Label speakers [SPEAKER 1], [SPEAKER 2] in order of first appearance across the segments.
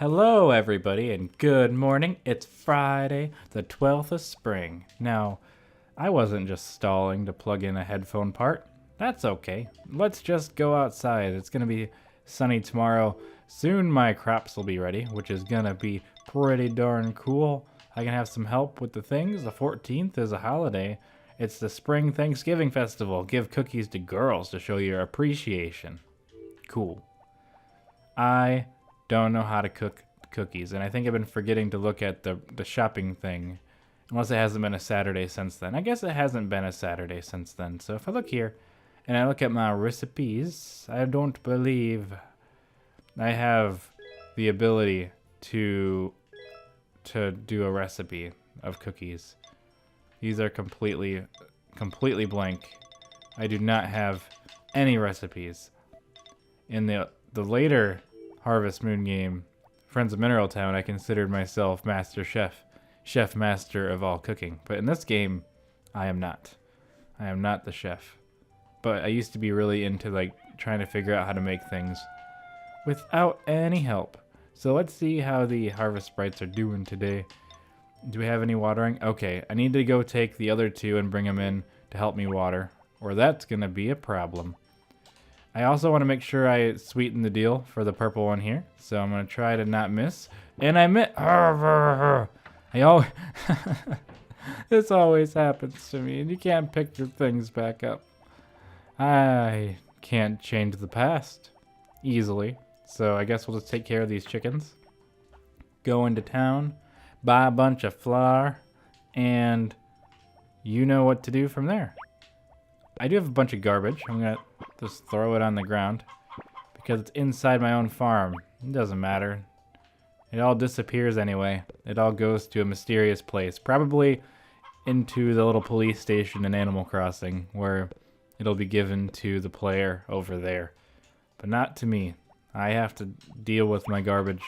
[SPEAKER 1] Hello, everybody, and good morning. It's Friday, the 12th of spring. Now, I wasn't just stalling to plug in a headphone part. That's okay. Let's just go outside. It's going to be sunny tomorrow. Soon my crops will be ready, which is going to be pretty darn cool. I can have some help with the things. The 14th is a holiday. It's the Spring Thanksgiving Festival. Give cookies to girls to show your appreciation. Cool. I don't know how to cook cookies, and I think I've been forgetting to look at the shopping thing, unless it hasn't been a Saturday since then. I guess it hasn't been a Saturday since then. So if I look here and I look at my recipes, I don't believe I have the ability to do a recipe of cookies. These are completely blank. I do not have any recipes. In the later Harvest Moon game, Friends of Mineral Town, I considered myself master chef master of all cooking. But in this game, I am not. I am not the chef. But I used to be really into like trying to figure out how to make things without any help. So let's see how the harvest sprites are doing today. Do we have any watering? Okay, I need to go take the other two and bring them in to help me water, or that's gonna be a problem. I also want to make sure I sweeten the deal for the purple one here. So I'm going to try to not miss. And I miss. This always happens to me. And you can't pick your things back up. I can't change the past easily. So I guess we'll just take care of these chickens. Go into town. Buy a bunch of flour. And you know what to do from there. I do have a bunch of garbage. I'm going to just throw it on the ground because it's inside my own farm. It doesn't matter. It all disappears anyway. It all goes to a mysterious place, probably into the little police station in Animal Crossing, where it'll be given to the player over there. But not to me. I have to deal with my garbage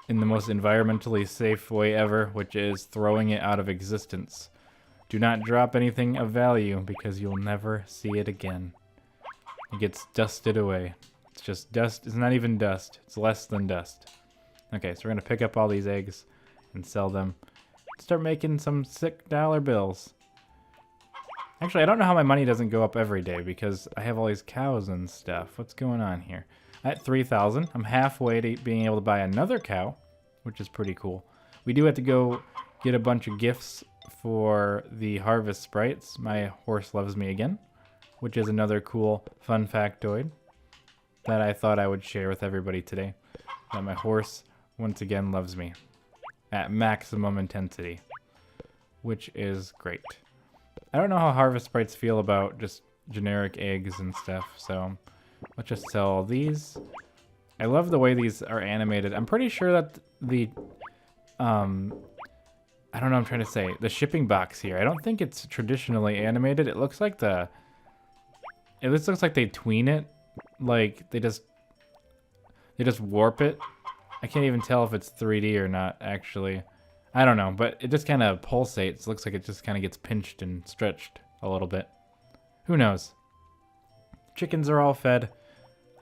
[SPEAKER 1] in the most environmentally safe way ever, which is throwing it out of existence. Do not drop anything of value because you'll never see it again. It gets dusted away. It's just dust. It's not even dust. It's less than dust. Okay, so we're going to pick up all these eggs and sell them. Start making some sick dollar bills. Actually, I don't know how my money doesn't go up every day because I have all these cows and stuff. What's going on here? At 3,000, I'm halfway to being able to buy another cow, which is pretty cool. We do have to go get a bunch of gifts for the harvest sprites. My horse loves me again, which is another cool fun factoid that I thought I would share with everybody today. That my horse once again loves me at maximum intensity, which is great. I don't know how harvest sprites feel about just generic eggs and stuff, so let's just sell these. I love the way these are animated. I'm pretty sure that the I don't know what I'm trying to say. The shipping box here, I don't think it's traditionally animated. It looks like it looks like they tween it. Like they just warp it. I can't even tell if it's 3D or not, actually. I don't know, but it just kind of pulsates. It looks like it just kind of gets pinched and stretched a little bit. Who knows? Chickens are all fed.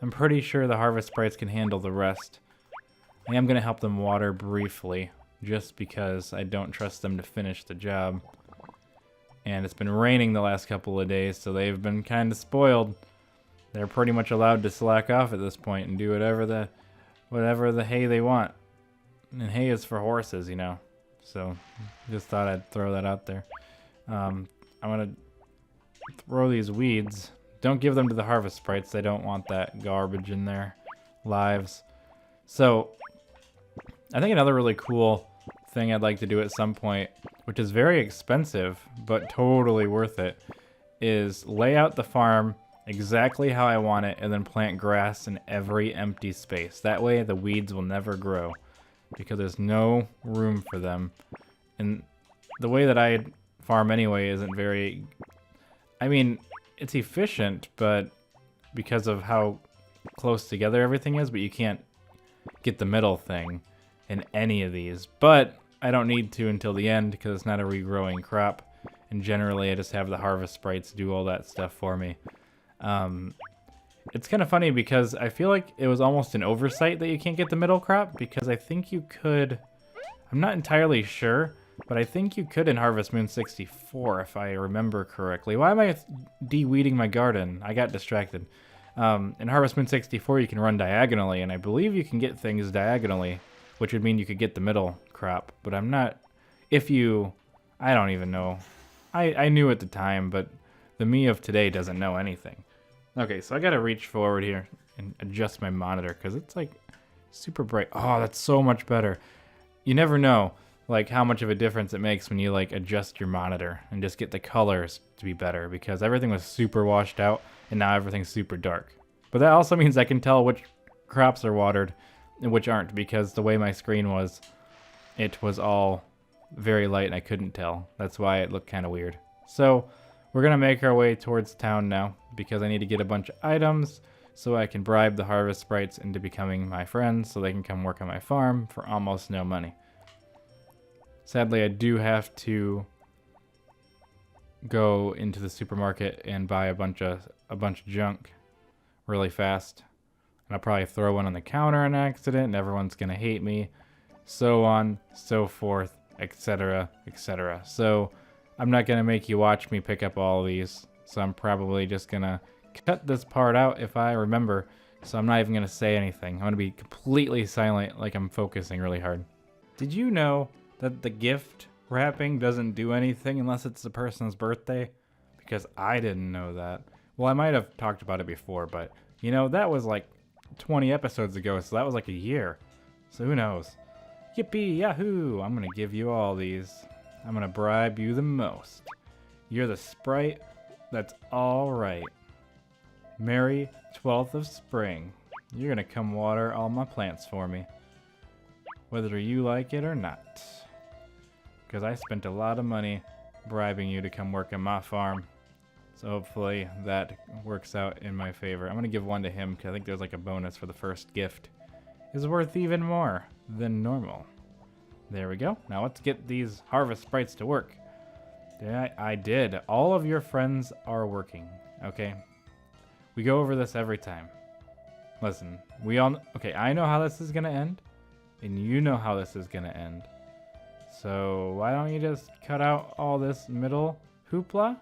[SPEAKER 1] I'm pretty sure the harvest sprites can handle the rest. I am going to help them water briefly, just because I don't trust them to finish the job. And it's been raining the last couple of days, so they've been kind of spoiled. They're pretty much allowed to slack off at this point and do whatever the hay they want. And hay is for horses, you know. So just thought I'd throw that out there. I'm gonna throw these weeds. Don't give them to the harvest sprites. They don't want that garbage in their lives. So I think another really cool thing I'd like to do at some point, which is very expensive but totally worth it, is lay out the farm exactly how I want it and then plant grass in every empty space. That way the weeds will never grow because there's no room for them. And the way that I farm anyway isn't very... I mean, it's efficient, but because of how close together everything is, but you can't get the middle thing in any of these. But I don't need to until the end because it's not a regrowing crop. And generally I just have the harvest sprites do all that stuff for me. It's kind of funny because I feel like it was almost an oversight that you can't get the middle crop, because I think you could, I'm not entirely sure, but I think you could in Harvest Moon 64 if I remember correctly. Why am I de-weeding my garden? I got distracted. In Harvest Moon 64 you can run diagonally, and I believe you can get things diagonally, which would mean you could get the middle crop, but I'm not, I don't even know. I knew at the time, but the me of today doesn't know anything. Okay, so I gotta reach forward here and adjust my monitor because it's like super bright. Oh, that's so much better. You never know like how much of a difference it makes when you like adjust your monitor and just get the colors to be better, because everything was super washed out and now everything's super dark. But that also means I can tell which crops are watered and which aren't, because the way my screen was, it was all very light and I couldn't tell. That's why it looked kind of weird. So we're gonna make our way towards town now, because I need to get a bunch of items so I can bribe the harvest sprites into becoming my friends so they can come work on my farm for almost no money. Sadly, I do have to go into the supermarket and buy a bunch of junk really fast. And I'll probably throw one on the counter on accident and everyone's gonna hate me. So on, so forth, etc., etc. So I'm not gonna make you watch me pick up all these. So I'm probably just gonna cut this part out if I remember. So I'm not even gonna say anything. I'm gonna be completely silent, like I'm focusing really hard. Did you know that the gift wrapping doesn't do anything unless it's the person's birthday? Because I didn't know that. Well, I might have talked about it before, but you know, that was like 20 episodes ago, so that was like a year. So who knows? Yippee, yahoo! I'm gonna give you all these. I'm gonna bribe you the most. You're the sprite that's alright. Merry 12th of spring. You're gonna come water all my plants for me, whether you like it or not. Because I spent a lot of money bribing you to come work on my farm. So hopefully that works out in my favor. I'm gonna give one to him because I think there's like a bonus for the first gift. Is worth even more than normal. There we go. Now let's get these harvest sprites to work. Yeah, I did. All of your friends are working. Okay. We go over this every time. Listen, okay, I know how this is gonna end, and you know how this is gonna end. So why don't you just cut out all this middle hoopla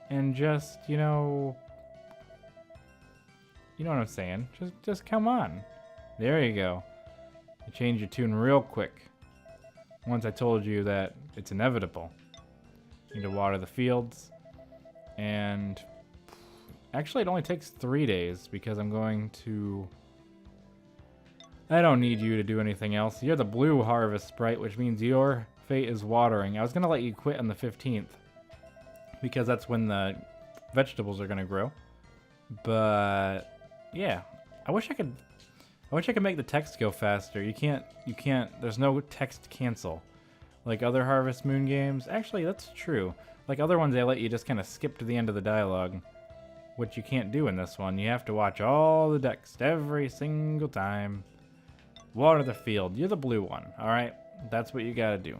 [SPEAKER 1] and just, you know what I'm saying? Just come on. There you go. You change your tune real quick. Once I told you that it's inevitable. You need to water the fields. And actually it only takes 3 days because I'm going to... I don't need you to do anything else. You're the blue harvest sprite, which means your fate is watering. I was going to let you quit on the 15th because that's when the vegetables are going to grow. But yeah, I wish I could make the text go faster. You can't, there's no text cancel. Like other Harvest Moon games. Actually, that's true. Like other ones, they let you just kind of skip to the end of the dialogue, which you can't do in this one. You have to watch all the text every single time. Water the field. You're the blue one, alright? That's what you gotta do.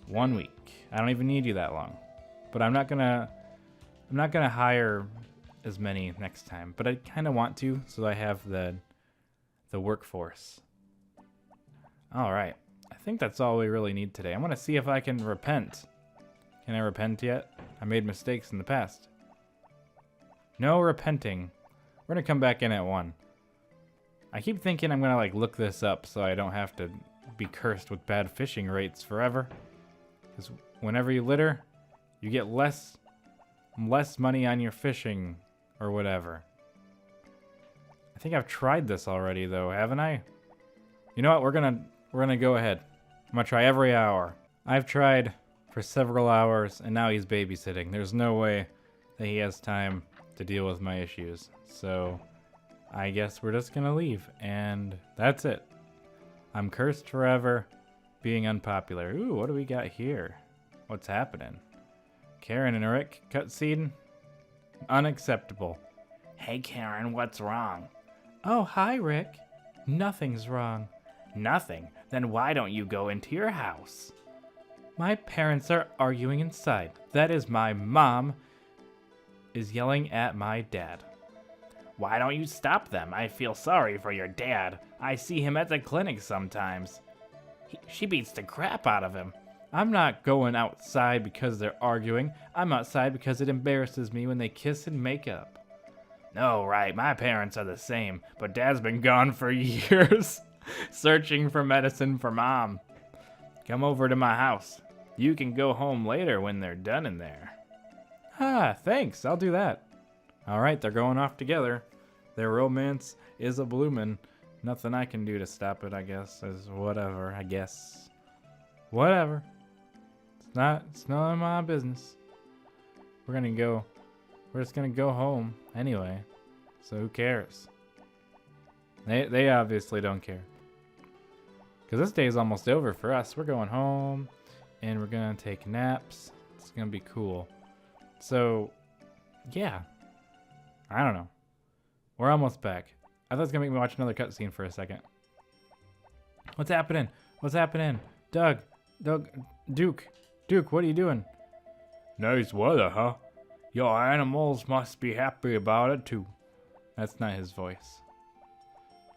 [SPEAKER 1] 1 week. I don't even need you that long. But I'm not gonna hire as many next time. But I kinda want to, so I have the workforce. Alright. I think that's all we really need today. I'm gonna see if I can repent. Can I repent yet? I made mistakes in the past. No repenting. We're gonna come back in at 1. I keep thinking I'm gonna like look this up so I don't have to be cursed with bad fishing rates forever. Because whenever you litter, you get less money on your fishing or whatever. I think I've tried this already though, haven't I? You know what? We're gonna go ahead. I'm gonna try every hour. I've tried for several hours and now he's babysitting. There's no way that he has time to deal with my issues. So I guess we're just gonna leave, and that's it. I'm cursed forever, being unpopular. Ooh, what do we got here? What's happening? Karen and Rick cutscene? Unacceptable. Hey Karen, what's wrong? Oh, hi Rick. Nothing's wrong. Nothing? Then why don't you go into your house? My parents are arguing inside. That is, my mom is yelling at my dad. Why don't you stop them? I feel sorry for your dad. I see him at the clinic sometimes. She beats the crap out of him. I'm not going outside because they're arguing. I'm outside because it embarrasses me when they kiss and make up. No, right, my parents are the same, but Dad's been gone for years, searching for medicine for Mom. Come over to my house. You can go home later when they're done in there. Ah, thanks, I'll do that. All right, they're going off together. Their romance is a bloomin'. Nothing I can do to stop it, I guess, is whatever, I guess. Whatever. It's none of my business. We're just gonna go home anyway. So who cares? They obviously don't care. Because this day is almost over for us. We're going home and we're gonna take naps. It's gonna be cool. So, yeah. I don't know. We're almost back. I thought it was gonna make me watch another cutscene for a second. What's happening? What's happening? Duke, what are you doing? Nice weather, huh? Your animals must be happy about it too. That's not his voice.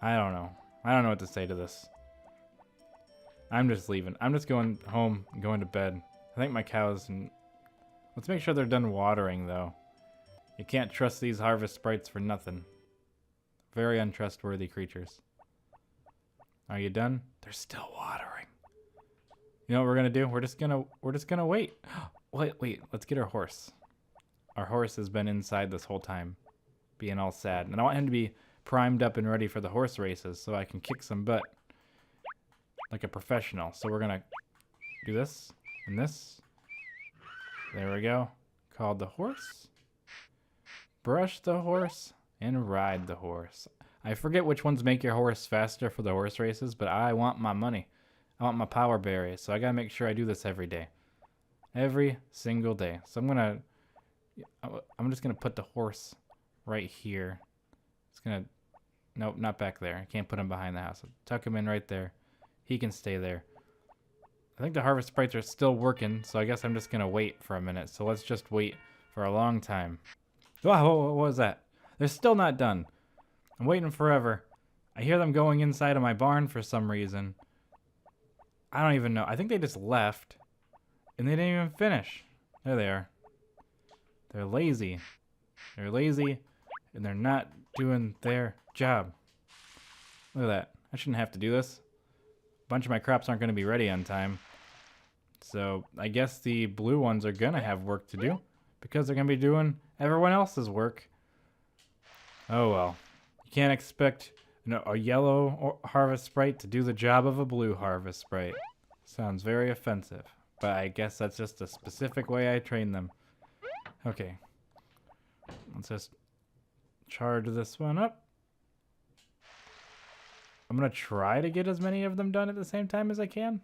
[SPEAKER 1] I don't know. I don't know what to say to this. I'm just leaving. I'm just going home and going to bed. I think my cows and... Let's make sure they're done watering though. You can't trust these harvest sprites for nothing. Very untrustworthy creatures. Are you done? They're still watering. You know what we're gonna do? We're just gonna wait. Wait, let's get our horse. Our horse has been inside this whole time, being all sad. And I want him to be primed up and ready for the horse races so I can kick some butt like a professional. So we're gonna do this and this. There we go. Called the horse. Brush the horse and ride the horse. I forget which ones make your horse faster for the horse races, but I want my money. I want my power berries, so I gotta make sure I do this every day. Every single day. So I'm just gonna put the horse right here. It's gonna, nope, not back there. I can't put him behind the house. Tuck him in right there. He can stay there. I think the harvest sprites are still working, so I guess I'm just gonna wait for a minute. So let's just wait for a long time. Oh, what was that? They're still not done. I'm waiting forever. I hear them going inside of my barn for some reason. I don't even know. I think they just left. And they didn't even finish. There they are. They're lazy. They're lazy. And they're not doing their job. Look at that. I shouldn't have to do this. A bunch of my crops aren't going to be ready on time. So I guess the blue ones are going to have work to do. Because they're going to be doing everyone else's work. Oh well. You can't expect a yellow harvest sprite to do the job of a blue harvest sprite. Sounds very offensive. But I guess that's just a specific way I train them. Okay. Let's just charge this one up. I'm going to try to get as many of them done at the same time as I can.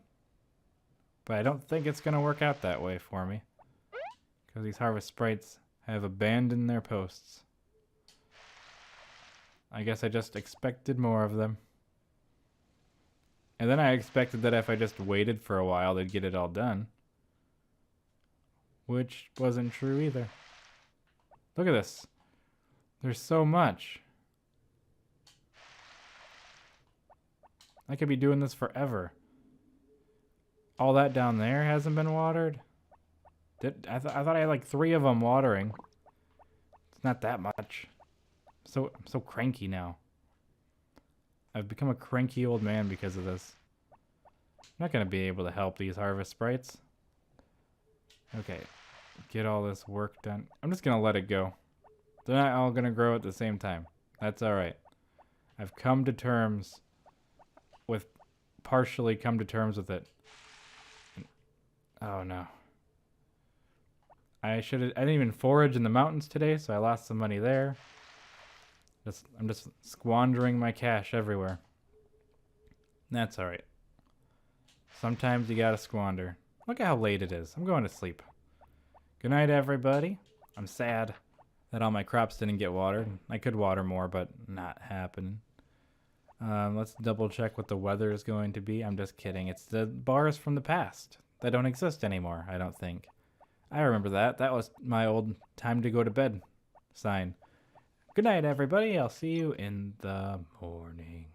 [SPEAKER 1] But I don't think it's going to work out that way for me. Because these harvest sprites have abandoned their posts. I guess I just expected more of them. And then I expected that if I just waited for a while, they'd get it all done. Which wasn't true either. Look at this. There's so much. I could be doing this forever. All that down there hasn't been watered. I thought I had like 3 of them watering. It's not that much. I'm so cranky now. I've become a cranky old man because of this. I'm not going to be able to help these harvest sprites. Okay. Get all this work done. I'm just going to let it go. They're not all going to grow at the same time. That's alright. I've come to terms with... partially come to terms with it. Oh no. I didn't even forage in the mountains today, so I lost some money there. I'm just squandering my cash everywhere. That's alright. Sometimes you gotta squander. Look at how late it is. I'm going to sleep. Good night, everybody. I'm sad that all my crops didn't get watered. I could water more, but not happening. Let's double check what the weather is going to be. I'm just kidding. It's the bars from the past that don't exist anymore, I don't think. I remember that. That was my old time to go to bed sign. Good night, everybody. I'll see you in the morning.